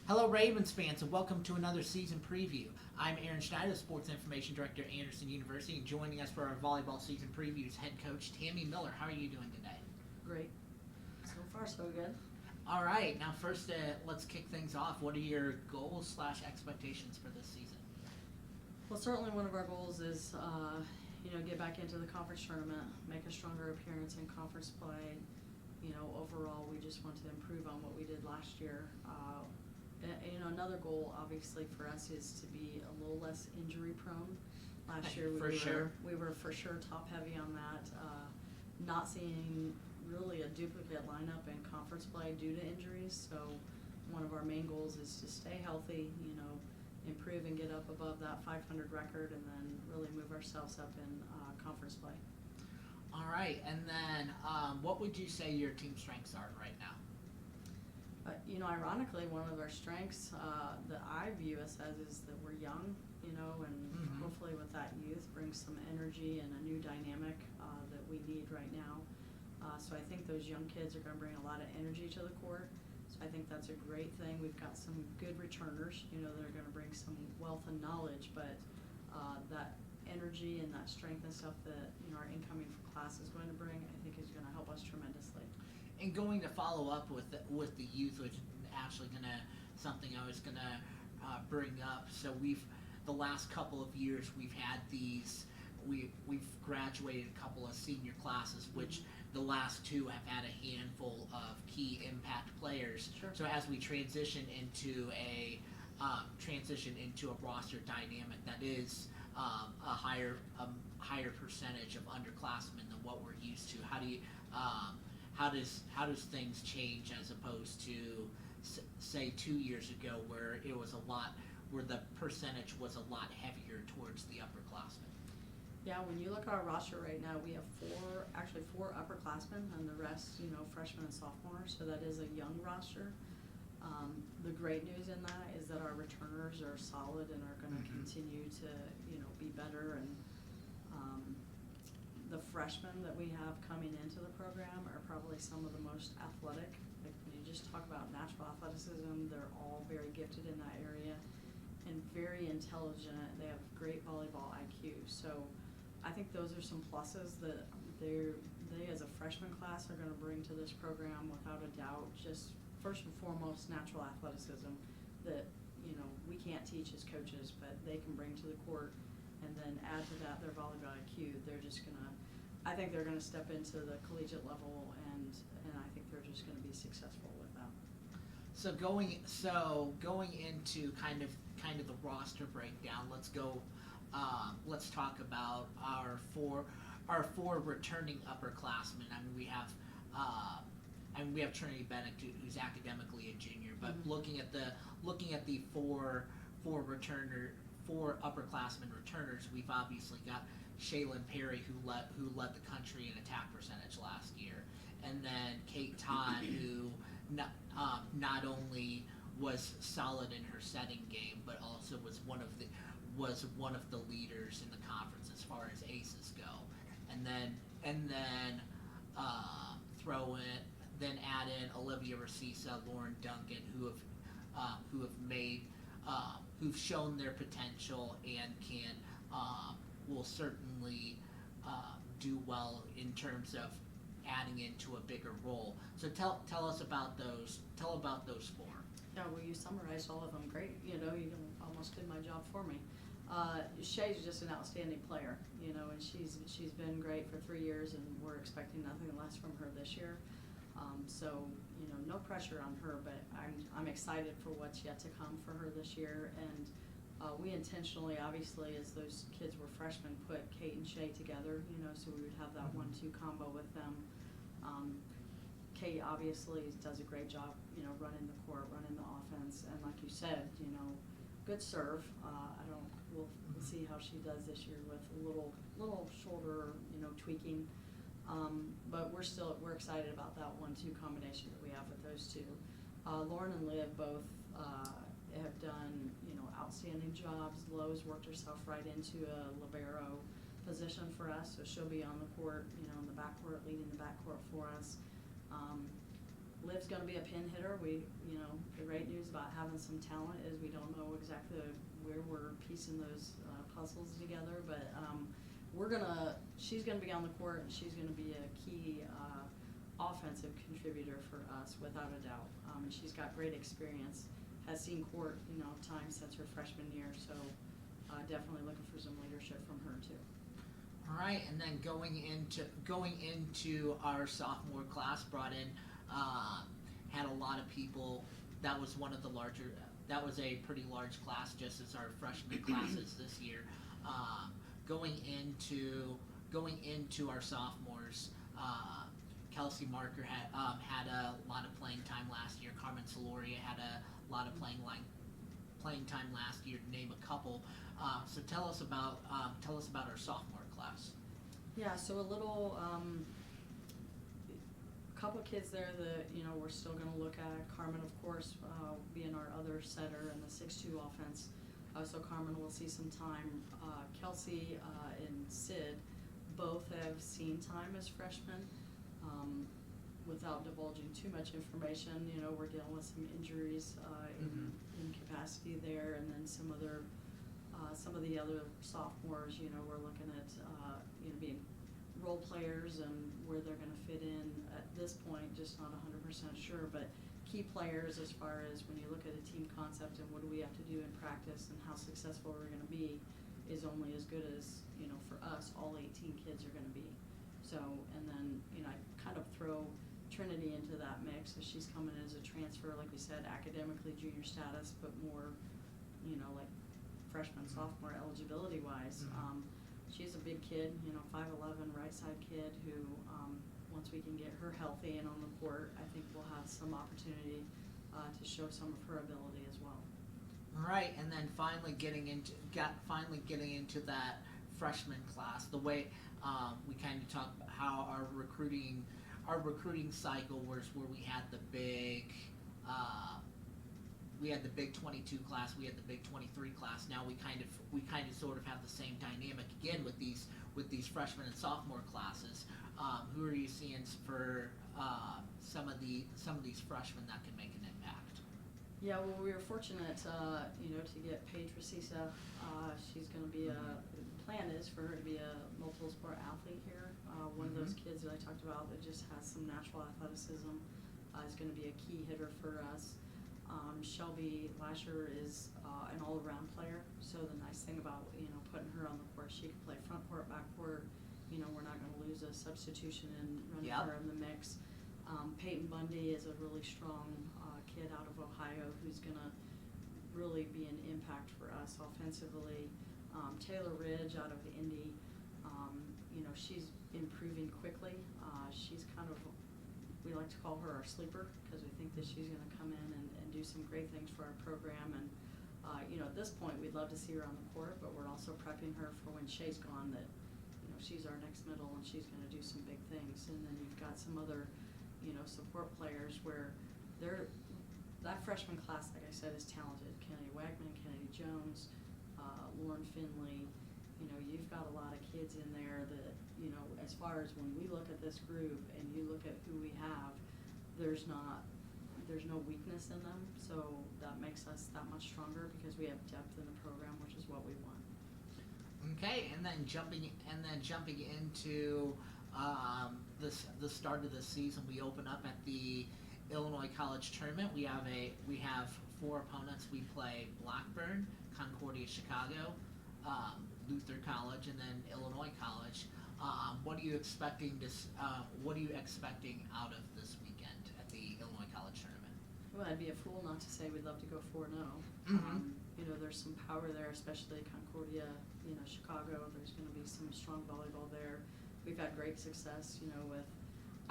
Hello, Ravens fans, and welcome to another season preview. I'm Aaron Schneider, Sports Information Director at Anderson University, and joining us for our volleyball season preview is head coach Tami Miller. How are you doing today? Great. So far, so good. All right, now first, let's kick things off. What are your goals/expectations for this season? Well, certainly one of our goals is, get back into the conference tournament, make a stronger appearance in conference play. Overall, we just want to improve on what we did last year. Another goal, obviously, for us is to be a little less injury prone. Last year, we were for sure top heavy on that. Not seeing really a duplicate lineup in conference play due to injuries. So one of our main goals is to stay healthy, improve and get up above that 500 record, and then really move ourselves up in conference play. All right, and then what would you say your team strengths are right now? Ironically, one of our strengths that I view us as is that we're young, and hopefully with that youth brings some energy and a new dynamic that we need right now. So I think those young kids are going to bring a lot of energy to the court. So I think that's a great thing. We've got some good returners, that are going to bring some wealth and knowledge, but that energy and that strength and stuff that our incoming class is going to bring, I think is going to help us tremendously. And going to follow up with the youth, which is actually something I was gonna bring up. So the last couple of years we've had we've graduated a couple of senior classes, which the last two have had a handful of key impact players. Sure. So as we transition into a roster dynamic that is a higher percentage of underclassmen than what we're used to, how does things change as opposed to say 2 years ago where the percentage was a lot heavier towards the upperclassmen? Yeah, when you look at our roster right now, we have four upperclassmen and the rest, freshmen and sophomores. So that is a young roster. The great news in that is that our returners are solid and are going to continue to, be better. And the freshmen that we have coming into the program are probably some of the most athletic. Like when you just talk about natural athleticism, they're all very gifted in that area and very intelligent. They have great volleyball IQ. So I think those are some pluses that they as a freshman class are going to bring to this program without a doubt. Just first and foremost, natural athleticism that we can't teach as coaches, but they can bring to the court. And then add to that their volleyball IQ. I think they're gonna step into the collegiate level, and I think they're just gonna be successful with that. So going into kind of the roster breakdown, let's talk about our four returning upperclassmen. I mean, we have Trinity Bennett, who's academically a junior, but looking at the four upperclassmen returners, we've obviously got Shaylin Perry, who led the country in attack percentage last year, and then Kate Todd, who not only was solid in her setting game, but also was one of the leaders in the conference as far as aces go. And then add in Olivia Racisa, Lauren Duncan, who've shown their potential and will certainly do well in terms of adding into a bigger role. So tell us about those. Tell about those four. Yeah, well, you summarized all of them great. You almost did my job for me. Shay's just an outstanding player, and she's been great for 3 years, and we're expecting nothing less from her this year. So no pressure on her, but I'm excited for what's yet to come for her this year. And we intentionally, obviously, as those kids were freshmen, put Kate and Shay together, so we would have that 1-2 combo with them. Kate obviously does a great job, running the court, running the offense, and like you said, good serve. We'll see how she does this year with a little shoulder, tweaking. But we're excited about that 1-2 combination that we have with those two. Lauren and Liv both have done outstanding jobs. Lowe's worked herself right into a libero position for us, so she'll be on the court, in the backcourt, leading the backcourt for us. Liv's gonna be a pin hitter. The great news about having some talent is we don't know exactly where we're piecing those puzzles together, but she's gonna be on the court, and she's gonna be a key offensive contributor for us without a doubt. And she's got great experience, has seen court, time since her freshman year, so definitely looking for some leadership from her too. All right, and then going into our sophomore class, brought in had a lot of people. That was one of the larger. That was a pretty large class, just as our freshman classes this year. Going into our sophomores, Kelsey Marker had a lot of playing time last year. Carmen Soloria had a lot of playing time last year, to name a couple. So tell us about our sophomore class. Yeah, so a couple kids there that we're still going to look at. Carmen, of course, being our other setter in the 6-2 offense. So Carmen will see some time. Kelsey and Sid both have seen time as freshmen. Without divulging too much information, we're dealing with some injuries in capacity there, and then some of the other sophomores, we're looking at being role players and where they're going to fit in at this point, just not 100% sure, but key players as far as when you look at a team concept and what do we have to do in practice and how successful we're going to be is only as good as, for us, all 18 kids are going to be. So, and then, I kind of throw Trinity into that mix as she's coming in as a transfer, like we said, academically junior status, but more, like freshman, sophomore eligibility wise. She's a big kid, 5'11", right side kid who, once we can get her healthy and on the court, I think we'll have some opportunity to show some of her ability as well. All right, and then finally getting into that freshman class. The way we kind of talked about how our recruiting cycle was, where we had the big 22 class, we had the big 23 class. Now we kind of sort of have the same dynamic again with these freshman and sophomore classes. Who are you seeing for some of these freshmen that can make an impact? Yeah, well, we were fortunate, to get Paige Rasisa. She's going to be plan is for her to be a multiple sport athlete here. One of those kids that I talked about that just has some natural athleticism is going to be a key hitter for us. Shelby Lasher is an all-around player, so the nice thing about putting her on the court, she can play front court, back court. We're not going to lose a substitution and running her in the mix. Peyton Bundy is a really strong kid out of Ohio who's going to really be an impact for us offensively. Taylor Ridge out of Indy, she's improving quickly. She's kind of, we like to call her our sleeper because we think that she's going to come in and do some great things for our program. And, at this point, we'd love to see her on the court, but we're also prepping her for when Shay's gone that, she's our next middle and she's going to do some big things. And then you've got some other, support players where that freshman class, like I said, is talented. Kennedy Wagman, Kennedy Jones, Lauren Finley, you've got a lot of kids in there that, as far as when we look at this group and you look at who we have, there's no weakness in them, so that makes us that much stronger because we have depth in the program, which is what we want. Okay, and then jumping into the start of the season, we open up at the Illinois College Tournament. We have 4 opponents. We play Blackburn, Concordia Chicago, Luther College, and then Illinois College. What are you expecting out of this weekend at the Illinois College Tournament? Well, I'd be a fool not to say we'd love to go 4-0. There's some power there, especially Concordia, Chicago. There's going to be some strong volleyball there. We've had great success, with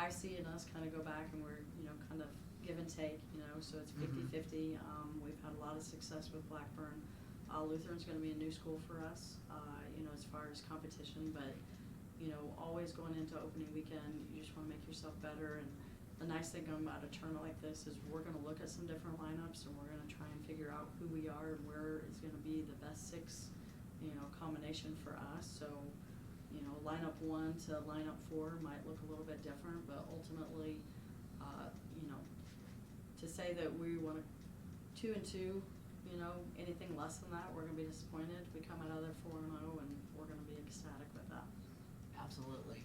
IC and us kind of go back and we're, kind of give and take, so it's 50-50. We've had a lot of success with Blackburn. Lutheran's going to be a new school for us, as far as competition, but, always going into opening weekend, you just want to make yourself better. And the nice thing about a tournament like this is we're going to look at some different lineups and we're going to try and figure out who we are and where is going to be the best 6, combination for us. So, lineup 1 to lineup 4 might look a little bit different, but ultimately, to say that we want 2-2, you know, anything less than that, we're gonna be disappointed. We come out of there 4-0, and we're gonna be ecstatic with that. Absolutely.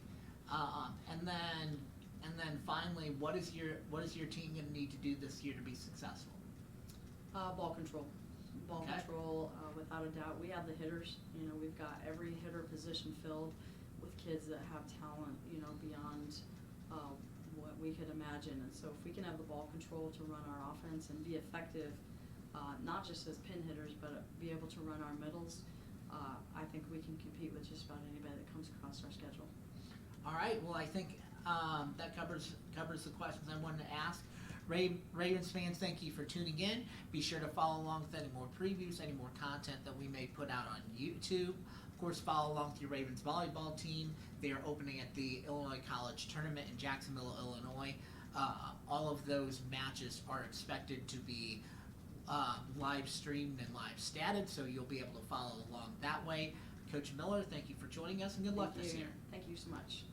And then finally, what is your team going to need to do this year to be successful? Ball control. Ball Okay. control, without a doubt. We have the hitters. You know, we've got every hitter position filled with kids that have talent, you know, beyond what we could imagine. And so if we can have the ball control to run our offense and be effective, not just as pin hitters, but be able to run our middles, I think we can compete with just about anybody that comes across our schedule. All right. Well, I think that covers the questions I wanted to ask. Ravens fans, thank you for tuning in. Be sure to follow along with any more previews, any more content that we may put out on YouTube. Of course, follow along with your Ravens volleyball team. They are opening at the Illinois College Tournament in Jacksonville, Illinois. All of those matches are expected to be live streamed and live statted, so you'll be able to follow along that way. Coach Miller, thank you for joining us, and good luck this year. Thank you so much.